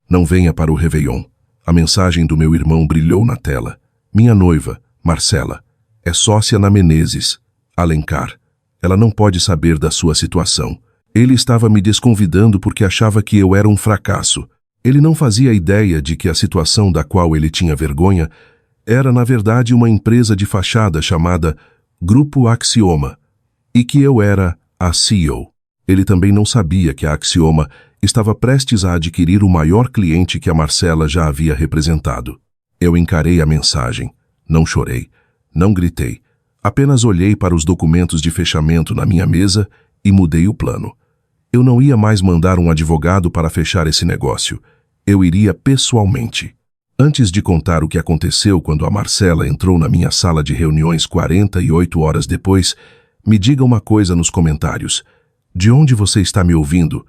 Não venha para o Réveillon. A mensagem do meu irmão brilhou na tela. Minha noiva, Marcela, é sócia na Menezes, Alencar. Ela não pode saber da sua situação. Ele estava me desconvidando porque achava que eu era um fracasso. Ele não fazia ideia de que a situação da qual ele tinha vergonha era, na verdade, uma empresa de fachada chamada Grupo Axioma, e que eu era a CEO. Ele também não sabia que a Axioma estava prestes a adquirir o maior cliente que a Marcela já havia representado. Eu encarei a mensagem. Não chorei, não gritei. Apenas olhei para os documentos de fechamento na minha mesa e mudei o plano. Eu não ia mais mandar um advogado para fechar esse negócio. Eu iria pessoalmente. Antes de contar o que aconteceu quando a Marcela entrou na minha sala de reuniões 48 horas depois, me diga uma coisa nos comentários. De onde você está me ouvindo?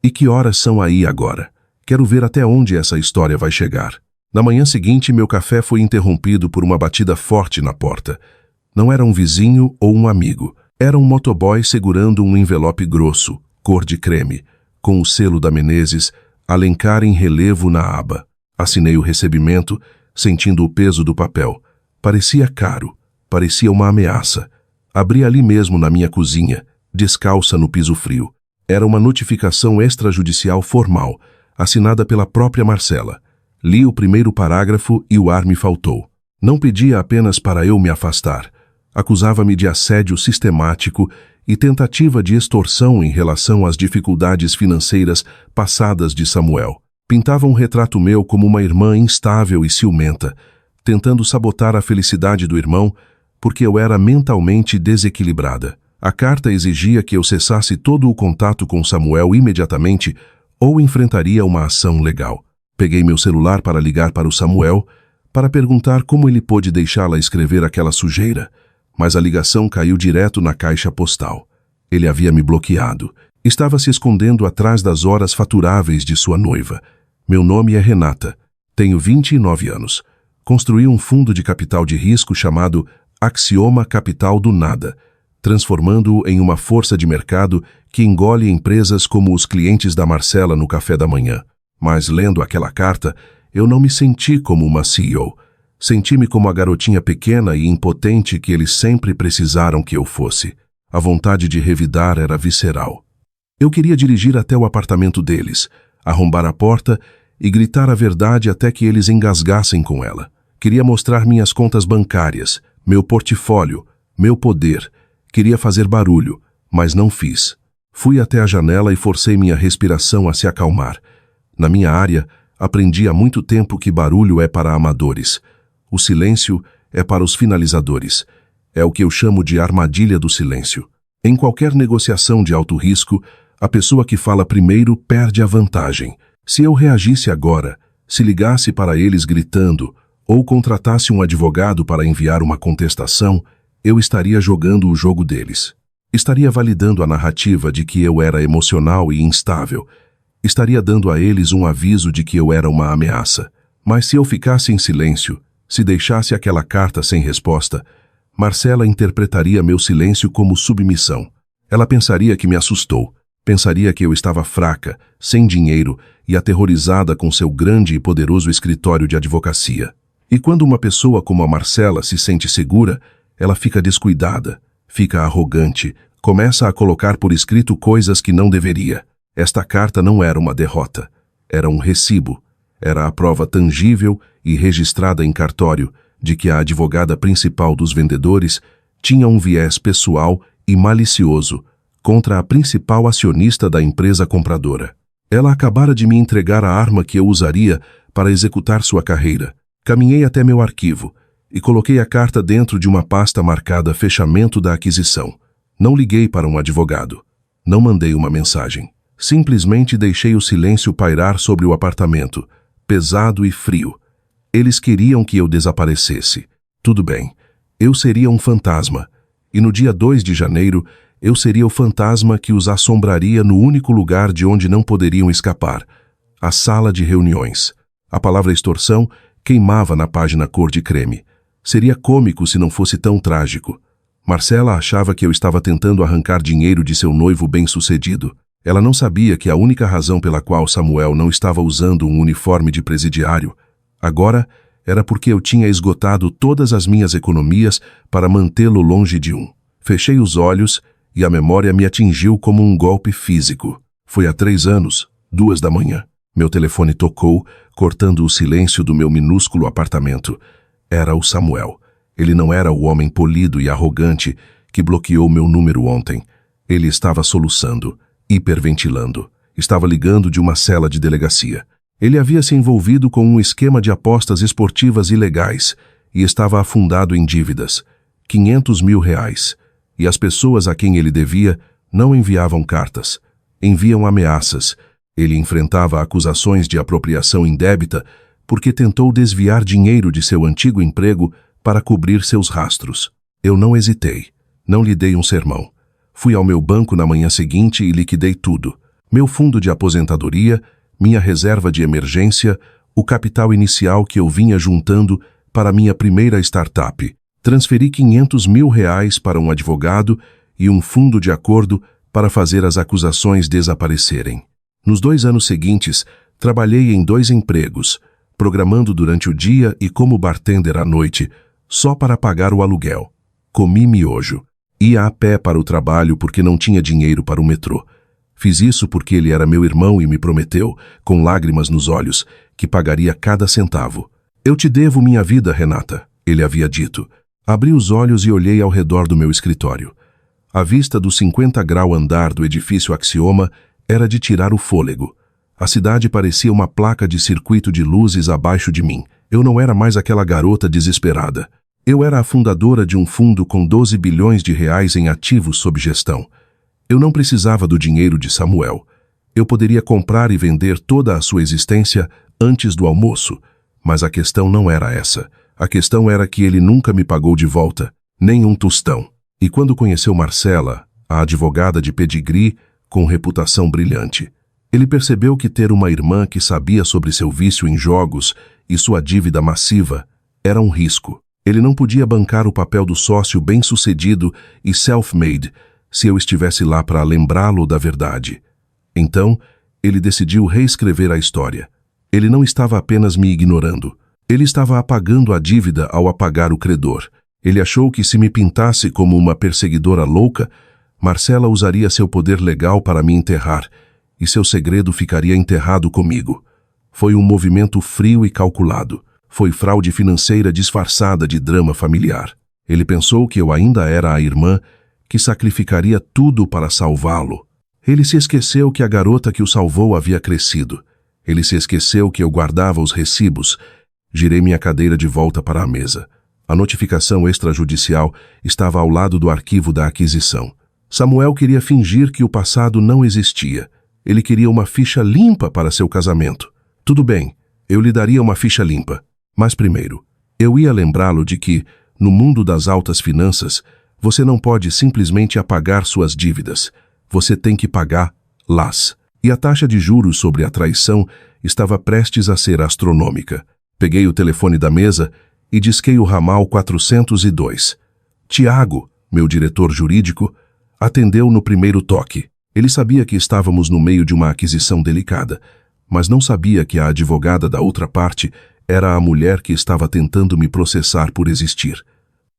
E que horas são aí agora? Quero ver até onde essa história vai chegar. Na manhã seguinte, meu café foi interrompido por uma batida forte na porta. Não era um vizinho ou um amigo. Era um motoboy segurando um envelope grosso, cor de creme, com o selo da Menezes, Alencar em relevo na aba. Assinei o recebimento, sentindo o peso do papel. Parecia caro, parecia uma ameaça. Abri ali mesmo na minha cozinha, descalça no piso frio. Era uma notificação extrajudicial formal, assinada pela própria Marcela. Li o primeiro parágrafo e o ar me faltou. Não pedia apenas para eu me afastar. Acusava-me de assédio sistemático e tentativa de extorsão em relação às dificuldades financeiras passadas de Samuel. Pintava um retrato meu como uma irmã instável e ciumenta, tentando sabotar a felicidade do irmão porque eu era mentalmente desequilibrada. A carta exigia que eu cessasse todo o contato com Samuel imediatamente ou enfrentaria uma ação legal. Peguei meu celular para ligar para o Samuel, para perguntar como ele pôde deixá-la escrever aquela sujeira, mas a ligação caiu direto na caixa postal. Ele havia me bloqueado. Estava se escondendo atrás das horas faturáveis de sua noiva. Meu nome é Renata. Tenho 29 anos. Construí um fundo de capital de risco chamado Axioma Capital do Nada, transformando-o em uma força de mercado que engole empresas como os clientes da Marcela no café da manhã. Mas lendo aquela carta, eu não me senti como uma CEO. Senti-me como a garotinha pequena e impotente que eles sempre precisaram que eu fosse. A vontade de revidar era visceral. Eu queria dirigir até o apartamento deles, arrombar a porta e gritar a verdade até que eles engasgassem com ela. Queria mostrar minhas contas bancárias, meu portfólio, meu poder. Queria fazer barulho, mas não fiz. Fui até a janela e forcei minha respiração a se acalmar. Na minha área, aprendi há muito tempo que barulho é para amadores. O silêncio é para os finalizadores. É o que eu chamo de armadilha do silêncio. Em qualquer negociação de alto risco, a pessoa que fala primeiro perde a vantagem. Se eu reagisse agora, se ligasse para eles gritando, ou contratasse um advogado para enviar uma contestação, eu estaria jogando o jogo deles. Estaria validando a narrativa de que eu era emocional e instável. Estaria dando a eles um aviso de que eu era uma ameaça. Mas se eu ficasse em silêncio, se deixasse aquela carta sem resposta, Marcela interpretaria meu silêncio como submissão. Ela pensaria que me assustou. Pensaria que eu estava fraca, sem dinheiro e aterrorizada com seu grande e poderoso escritório de advocacia. E quando uma pessoa como a Marcela se sente segura, ela fica descuidada, fica arrogante, começa a colocar por escrito coisas que não deveria. Esta carta não era uma derrota, era um recibo. Era a prova tangível e registrada em cartório de que a advogada principal dos vendedores tinha um viés pessoal e malicioso contra a principal acionista da empresa compradora. Ela acabara de me entregar a arma que eu usaria para executar sua carreira. Caminhei até meu arquivo e coloquei a carta dentro de uma pasta marcada fechamento da aquisição. Não liguei para um advogado. Não mandei uma mensagem. Simplesmente deixei o silêncio pairar sobre o apartamento, pesado e frio. Eles queriam que eu desaparecesse. Tudo bem, eu seria um fantasma, e no dia 2 de janeiro eu seria o fantasma que os assombraria no único lugar de onde não poderiam escapar, a sala de reuniões. A palavra extorsão queimava na página cor de creme. Seria cômico se não fosse tão trágico. Marcela achava que eu estava tentando arrancar dinheiro de seu noivo bem-sucedido. Ela não sabia que a única razão pela qual Samuel não estava usando um uniforme de presidiário agora era porque eu tinha esgotado todas as minhas economias para mantê-lo longe de um. Fechei os olhos e a memória me atingiu como um golpe físico. Foi há 3 anos, 2 da manhã. Meu telefone tocou, cortando o silêncio do meu minúsculo apartamento. Era o Samuel. Ele não era o homem polido e arrogante que bloqueou meu número ontem. Ele estava soluçando, hiperventilando. Estava ligando de uma cela de delegacia. Ele havia se envolvido com um esquema de apostas esportivas ilegais e estava afundado em dívidas. 500 mil reais. E as pessoas a quem ele devia não enviavam cartas. Enviam ameaças. Ele enfrentava acusações de apropriação indébita porque tentou desviar dinheiro de seu antigo emprego para cobrir seus rastros. Eu não hesitei. Não lhe dei um sermão. Fui ao meu banco na manhã seguinte e liquidei tudo. Meu fundo de aposentadoria, minha reserva de emergência, o capital inicial que eu vinha juntando para minha primeira startup. Transferi 500 mil reais para um advogado e um fundo de acordo para fazer as acusações desaparecerem. Nos 2 anos seguintes, trabalhei em 2 empregos, programando durante o dia e como bartender à noite, só para pagar o aluguel. Comi miojo. Ia a pé para o trabalho porque não tinha dinheiro para o metrô. Fiz isso porque ele era meu irmão e me prometeu, com lágrimas nos olhos, que pagaria cada centavo. Eu te devo minha vida, Renata, ele havia dito. Abri os olhos e olhei ao redor do meu escritório. A vista do 50-grau andar do edifício Axioma era de tirar o fôlego. A cidade parecia uma placa de circuito de luzes abaixo de mim. Eu não era mais aquela garota desesperada. Eu era a fundadora de um fundo com 12 bilhões de reais em ativos sob gestão. Eu não precisava do dinheiro de Samuel. Eu poderia comprar e vender toda a sua existência antes do almoço. Mas a questão não era essa. A questão era que ele nunca me pagou de volta, nem um tostão. E quando conheceu Marcela, a advogada de pedigree, com reputação brilhante, ele percebeu que ter uma irmã que sabia sobre seu vício em jogos e sua dívida massiva era um risco. Ele não podia bancar o papel do sócio bem-sucedido e self-made se eu estivesse lá para lembrá-lo da verdade. Então, ele decidiu reescrever a história. Ele não estava apenas me ignorando. Ele estava apagando a dívida ao apagar o credor. Ele achou que se me pintasse como uma perseguidora louca, Marcela usaria seu poder legal para me enterrar, e seu segredo ficaria enterrado comigo. Foi um movimento frio e calculado. Foi fraude financeira disfarçada de drama familiar. Ele pensou que eu ainda era a irmã que sacrificaria tudo para salvá-lo. Ele se esqueceu que a garota que o salvou havia crescido. Ele se esqueceu que eu guardava os recibos. Girei minha cadeira de volta para a mesa. A notificação extrajudicial estava ao lado do arquivo da aquisição. Samuel queria fingir que o passado não existia. Ele queria uma ficha limpa para seu casamento. Tudo bem, eu lhe daria uma ficha limpa. Mas primeiro, eu ia lembrá-lo de que, no mundo das altas finanças, você não pode simplesmente apagar suas dívidas. Você tem que pagá-las. E a taxa de juros sobre a traição estava prestes a ser astronômica. Peguei o telefone da mesa e disquei o ramal 402. Tiago, meu diretor jurídico, atendeu no primeiro toque. Ele sabia que estávamos no meio de uma aquisição delicada, mas não sabia que a advogada da outra parte era a mulher que estava tentando me processar por existir.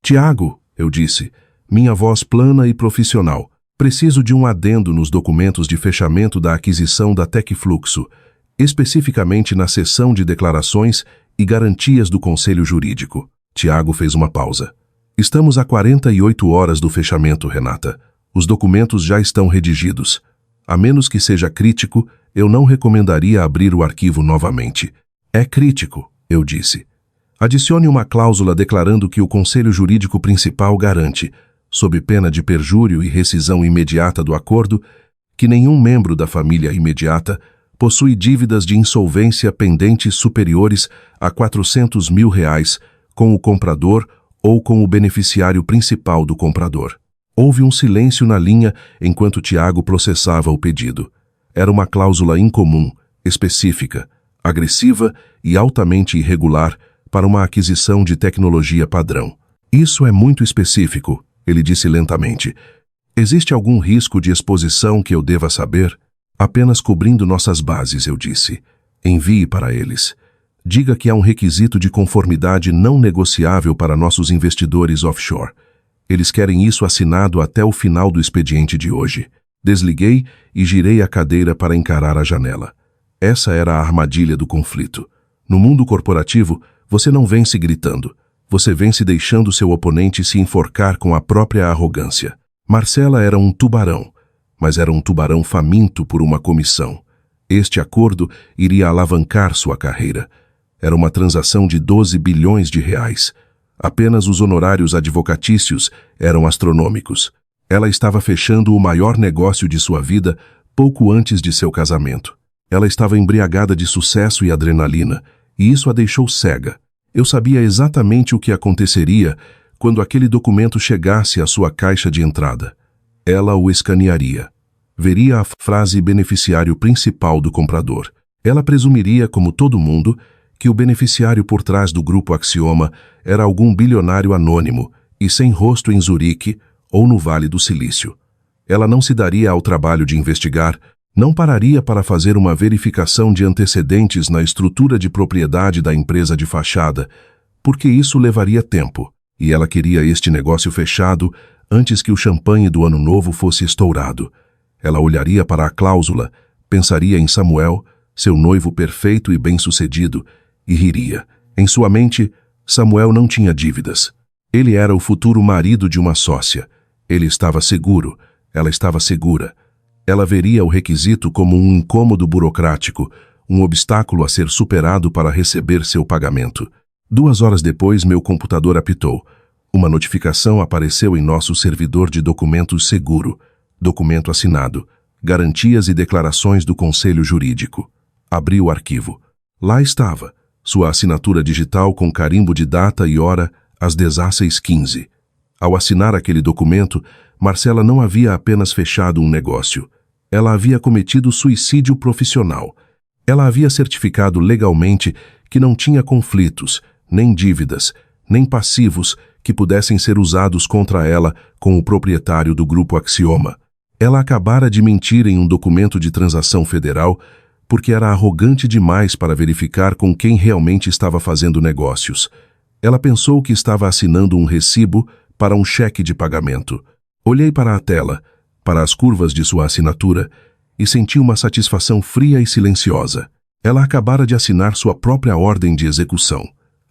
Tiago, eu disse, minha voz plana e profissional. Preciso de um adendo nos documentos de fechamento da aquisição da Tecfluxo, especificamente na seção de declarações e garantias do Conselho Jurídico. Tiago fez uma pausa. Estamos a 48 horas do fechamento, Renata. Os documentos já estão redigidos. A menos que seja crítico, eu não recomendaria abrir o arquivo novamente. É crítico, eu disse. Adicione uma cláusula declarando que o Conselho Jurídico Principal garante, sob pena de perjúrio e rescisão imediata do acordo, que nenhum membro da família imediata possui dívidas de insolvência pendentes superiores a 400 mil reais com o comprador ou com o beneficiário principal do comprador. Houve um silêncio na linha enquanto Tiago processava o pedido. Era uma cláusula incomum, específica, agressiva e altamente irregular para uma aquisição de tecnologia padrão. Isso é muito específico, ele disse lentamente. Existe algum risco de exposição que eu deva saber? Apenas cobrindo nossas bases, eu disse. Envie para eles. Diga que há um requisito de conformidade não negociável para nossos investidores offshore. Eles querem isso assinado até o final do expediente de hoje. Desliguei e girei a cadeira para encarar a janela. Essa era a armadilha do conflito. No mundo corporativo, você não vence gritando. Você vence deixando seu oponente se enforcar com a própria arrogância. Marcela era um tubarão, mas era um tubarão faminto por uma comissão. Este acordo iria alavancar sua carreira. Era uma transação de 12 bilhões de reais. Apenas os honorários advocatícios eram astronômicos. Ela estava fechando o maior negócio de sua vida pouco antes de seu casamento. Ela estava embriagada de sucesso e adrenalina, e isso a deixou cega. Eu sabia exatamente o que aconteceria quando aquele documento chegasse à sua caixa de entrada. Ela o escanearia. Veria a frase beneficiário principal do comprador. Ela presumiria, como todo mundo, que o beneficiário por trás do grupo Axioma era algum bilionário anônimo e sem rosto em Zurique ou no Vale do Silício. Ela não se daria ao trabalho de investigar, não pararia para fazer uma verificação de antecedentes na estrutura de propriedade da empresa de fachada, porque isso levaria tempo, e ela queria este negócio fechado antes que o champanhe do Ano Novo fosse estourado. Ela olharia para a cláusula, pensaria em Samuel, seu noivo perfeito e bem-sucedido, e riria. Em sua mente, Samuel não tinha dívidas. Ele era o futuro marido de uma sócia. Ele estava seguro, ela estava segura. Ela veria o requisito como um incômodo burocrático, um obstáculo a ser superado para receber seu pagamento. 2 horas depois, meu computador apitou. Uma notificação apareceu em nosso servidor de documentos seguro. Documento assinado. Garantias e declarações do Conselho Jurídico. Abri o arquivo. Lá estava, sua assinatura digital com carimbo de data e hora às 16h15. Ao assinar aquele documento, Marcela não havia apenas fechado um negócio. Ela havia cometido suicídio profissional. Ela havia certificado legalmente que não tinha conflitos, nem dívidas, nem passivos que pudessem ser usados contra ela com o proprietário do grupo Axioma. Ela acabara de mentir em um documento de transação federal porque era arrogante demais para verificar com quem realmente estava fazendo negócios. Ela pensou que estava assinando um recibo para um cheque de pagamento. Olhei para a tela, para as curvas de sua assinatura, e senti uma satisfação fria e silenciosa. Ela acabara de assinar sua própria ordem de execução.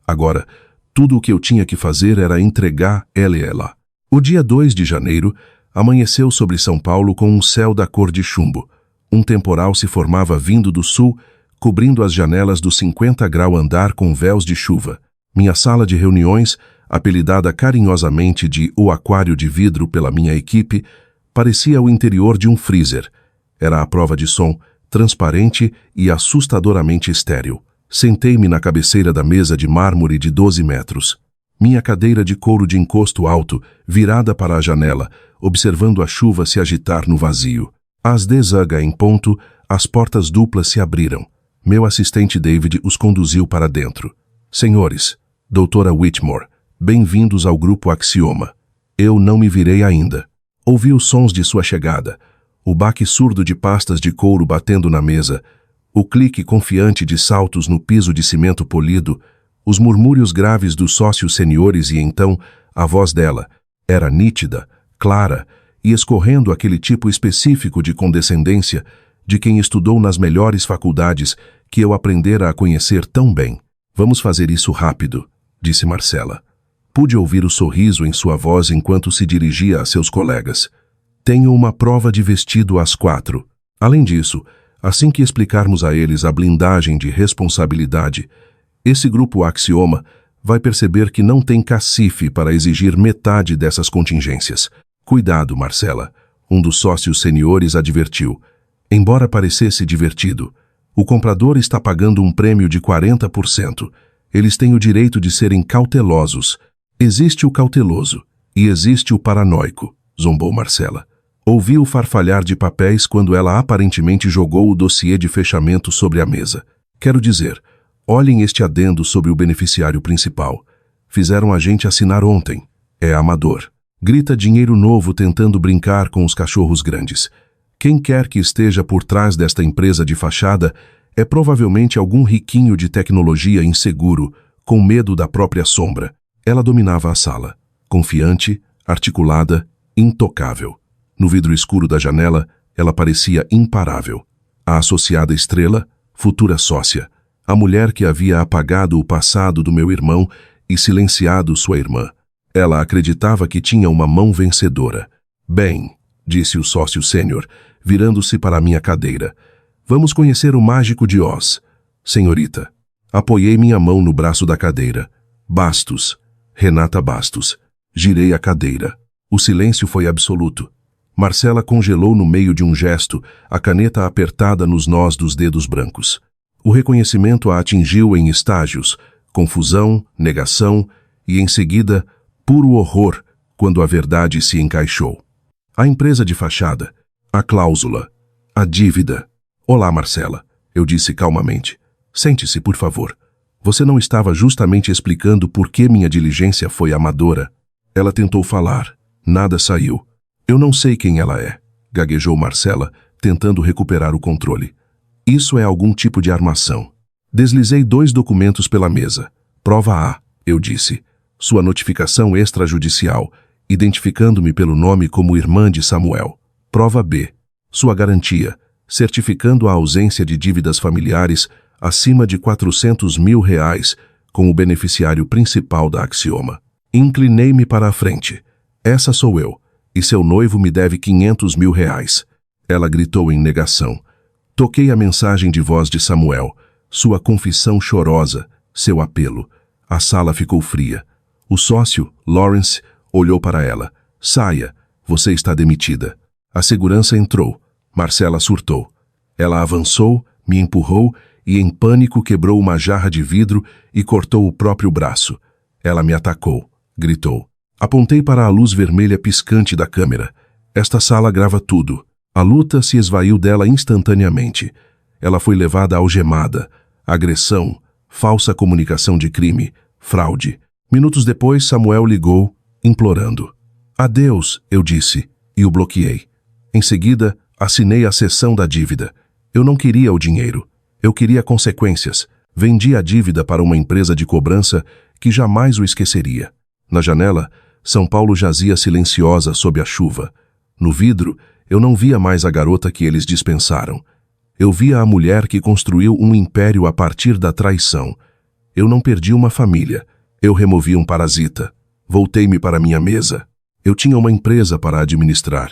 Agora, tudo o que eu tinha que fazer era entregar ela. O dia 2 de janeiro amanheceu sobre São Paulo com um céu da cor de chumbo. Um temporal se formava vindo do sul, cobrindo as janelas do 50-grau andar com véus de chuva. Minha sala de reuniões, apelidada carinhosamente de O Aquário de Vidro pela minha equipe, parecia o interior de um freezer. Era a prova de som, transparente e assustadoramente estéril. Sentei-me na cabeceira da mesa de mármore de 12 metros. Minha cadeira de couro de encosto alto, virada para a janela, observando a chuva se agitar no vazio. Às 10h em ponto, as portas duplas se abriram. Meu assistente David os conduziu para dentro. Senhores, doutora Whitmore, bem-vindos ao grupo Axioma. Eu não me virei ainda. Ouvi os sons de sua chegada, o baque surdo de pastas de couro batendo na mesa, o clique confiante de saltos no piso de cimento polido, os murmúrios graves dos sócios seniores e então a voz dela era nítida, clara e escorrendo aquele tipo específico de condescendência de quem estudou nas melhores faculdades que eu aprendera a conhecer tão bem. Vamos fazer isso rápido, disse Marcela. Pude ouvir o sorriso em sua voz enquanto se dirigia a seus colegas. Tenho uma prova de vestido às 4. Além disso, assim que explicarmos a eles a blindagem de responsabilidade, esse grupo Axioma vai perceber que não tem cacife para exigir metade dessas contingências. Cuidado, Marcela, um dos sócios seniores advertiu. Embora parecesse divertido, o comprador está pagando um prêmio de 40%. Eles têm o direito de serem cautelosos. Existe o cauteloso e existe o paranoico, zombou Marcela. Ouvi o farfalhar de papéis quando ela aparentemente jogou o dossiê de fechamento sobre a mesa. Quero dizer, olhem este adendo sobre o beneficiário principal. Fizeram a gente assinar ontem. É amador. Grita dinheiro novo tentando brincar com os cachorros grandes. Quem quer que esteja por trás desta empresa de fachada é provavelmente algum riquinho de tecnologia inseguro, com medo da própria sombra. Ela dominava a sala, confiante, articulada, intocável. No vidro escuro da janela, ela parecia imparável. A associada estrela, futura sócia, a mulher que havia apagado o passado do meu irmão e silenciado sua irmã. Ela acreditava que tinha uma mão vencedora. Bem, disse o sócio sênior, virando-se para a minha cadeira. Vamos conhecer o mágico de Oz, senhorita. Apoiei minha mão no braço da cadeira. Bastos. Renata Bastos. Girei a cadeira. O silêncio foi absoluto. Marcela congelou no meio de um gesto, a caneta apertada nos nós dos dedos brancos. O reconhecimento a atingiu em estágios, confusão, negação e, em seguida, puro horror, quando a verdade se encaixou. A empresa de fachada, a cláusula, a dívida. Olá, Marcela, eu disse calmamente. Sente-se, por favor. Você não estava justamente explicando por que minha diligência foi amadora? Ela tentou falar. Nada saiu. Eu não sei quem ela é, gaguejou Marcela, tentando recuperar o controle. Isso é algum tipo de armação. Deslizei 2 documentos pela mesa. Prova A, eu disse. Sua notificação extrajudicial, identificando-me pelo nome como irmã de Samuel. Prova B. Sua garantia, certificando a ausência de dívidas familiares acima de R$400 mil, com o beneficiário principal da Axioma. Inclinei-me para a frente. Essa sou eu, e seu noivo me deve R$500 mil. Ela gritou em negação. Toquei a mensagem de voz de Samuel, sua confissão chorosa, seu apelo. A sala ficou fria. O sócio, Lawrence, olhou para ela. Saia, você está demitida. A segurança entrou. Marcela surtou. Ela avançou, me empurrou e, em pânico, quebrou uma jarra de vidro e cortou o próprio braço. Ela me atacou, gritou. Apontei para a luz vermelha piscante da câmera. Esta sala grava tudo. A luta se esvaiu dela instantaneamente. Ela foi levada algemada. Agressão, falsa comunicação de crime, fraude. Minutos depois, Samuel ligou, implorando. Adeus, eu disse, e o bloqueei. Em seguida, assinei a cessão da dívida. Eu não queria o dinheiro. Eu queria consequências. Vendi a dívida para uma empresa de cobrança que jamais o esqueceria. Na janela, São Paulo jazia silenciosa sob a chuva. No vidro, eu não via mais a garota que eles dispensaram. Eu via a mulher que construiu um império a partir da traição. Eu não perdi uma família. Eu removi um parasita. Voltei-me para minha mesa. Eu tinha uma empresa para administrar.